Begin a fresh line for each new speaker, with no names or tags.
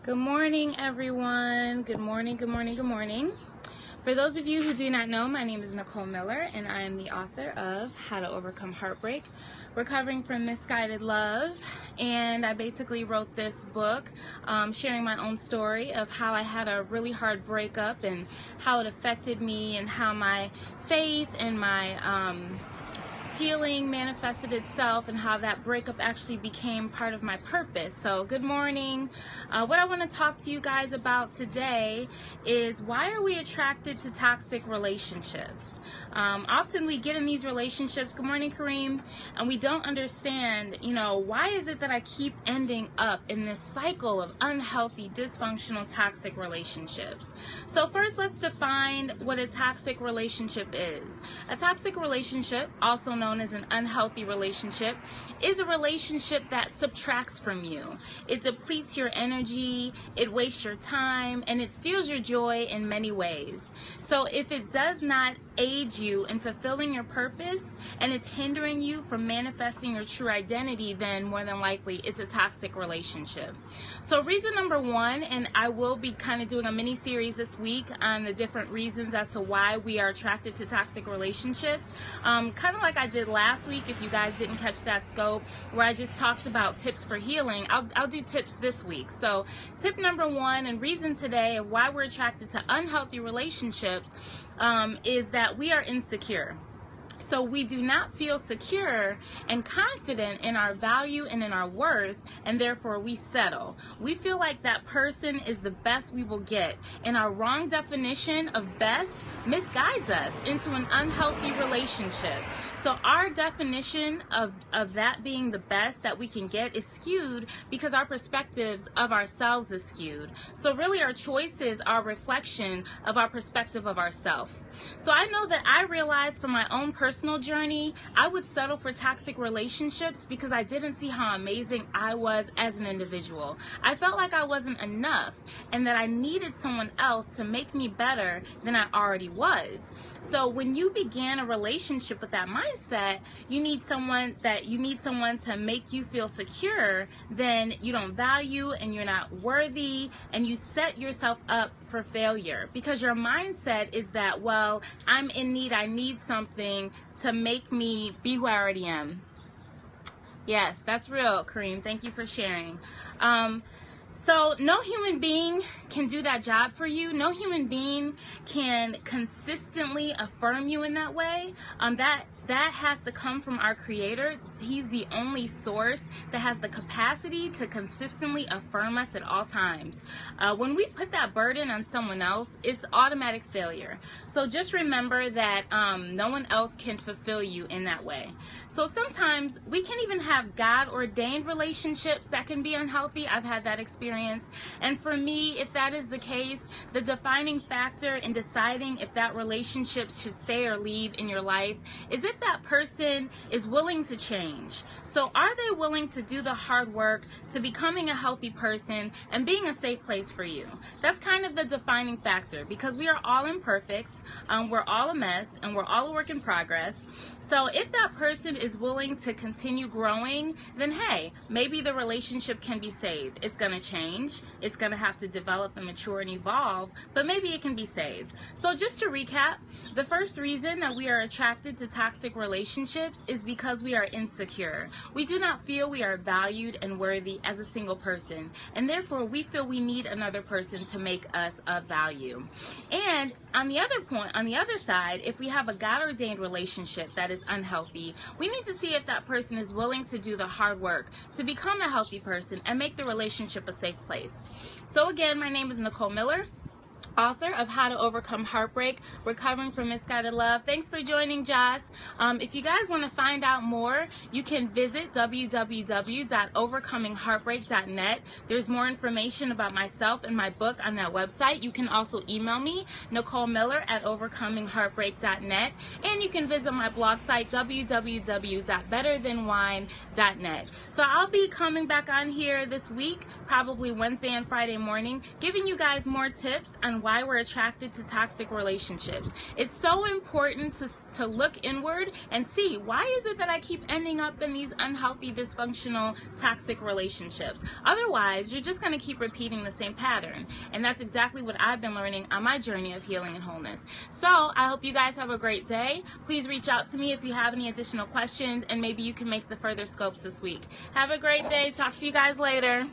Good morning, everyone. Good morning, good morning, good morning. For those of you who do not know, my name is Nicole Miller, and I am the author of How to Overcome Heartbreak, Recovering from Misguided Love. And I basically wrote this book sharing my own story of how I had a really hard breakup and how it affected me and how my faith and my healing manifested itself and how that breakup actually became part of my purpose. So good morning. What I want to talk to you guys about today is why are we attracted to toxic relationships? Often we get in these relationships, good morning Kareem, and we don't understand, why is it that I keep ending up in this cycle of unhealthy, dysfunctional, toxic relationships? So first, let's define what a toxic relationship is. A toxic relationship, also known as an unhealthy relationship, is a relationship that subtracts from you. It depletes your energy, it wastes your time, and it steals your joy in many ways. So if it does not aid you in fulfilling your purpose and it's hindering you from manifesting your true identity, then more than likely it's a toxic relationship. So reason number one, and I will be kind of doing a mini series this week on the different reasons as to why we are attracted to toxic relationships, kind of like I did last week. If you guys didn't catch that scope where I just talked about tips for healing, I'll do tips this week. So tip number one and reason today of why we're attracted to unhealthy relationships is that we are insecure. So we do not feel secure and confident in our value and in our worth, and therefore we settle. We feel like that person is the best we will get, and our wrong definition of best misguides us into an unhealthy relationship. So our definition of that being the best that we can get is skewed because our perspectives of ourselves is skewed. So really our choices are a reflection of our perspective of ourselves. So I know that I realized from my own personal journey, I would settle for toxic relationships because I didn't see how amazing I was as an individual. I felt like I wasn't enough and that I needed someone else to make me better than I already was. So when you began a relationship with that mindset, you need someone to make you feel secure, then you don't value and you're not worthy, and you set yourself up for failure because your mindset is that, well, I'm in need, I need something to make me be who I already am. Yes, that's real, Kareem. Thank you for sharing. So no human being can do that job for you. No human being can consistently affirm you in that way. That has to come from our Creator. He's the only source that has the capacity to consistently affirm us at all times. When we put that burden on someone else, it's automatic failure. So just remember that no one else can fulfill you in that way. So sometimes we can even have God-ordained relationships that can be unhealthy. I've had that experience. And for me, if that is the case, the defining factor in deciding if that relationship should stay or leave in your life is if that person is willing to change. So are they willing to do the hard work to becoming a healthy person and being a safe place for you? That's kind of the defining factor because we are all imperfect, we're all a mess, and we're all a work in progress. So if that person is willing to continue growing, then hey, maybe the relationship can be saved. It's going to change, it's going to have to develop and mature and evolve, but maybe it can be saved. So just to recap, the first reason that we are attracted to toxic relationships is because we are insecure. We do not feel we are valued and worthy as a single person, and therefore we feel we need another person to make us of value. And on the other side, if we have a God-ordained relationship that is unhealthy, we need to see if that person is willing to do the hard work to become a healthy person and make the relationship a safe place. So again, my name is Nicole Miller, author of How to Overcome Heartbreak, Recovering from Misguided Love. Thanks for joining, Joss. If you guys want to find out more, you can visit www.overcomingheartbreak.net. There's more information about myself and my book on that website. You can also email me, NicoleMiller@overcomingheartbreak.net, and you can visit my blog site, www.betterthanwine.net. So I'll be coming back on here this week probably Wednesday and Friday morning, giving you guys more tips on why we're attracted to toxic relationships. It's so important to look inward and see, why is it that I keep ending up in these unhealthy, dysfunctional, toxic relationships? Otherwise, you're just going to keep repeating the same pattern. And that's exactly what I've been learning on my journey of healing and wholeness. So I hope you guys have a great day. Please reach out to me if you have any additional questions, and maybe you can make the further scopes this week. Have a great day. Talk to you guys later.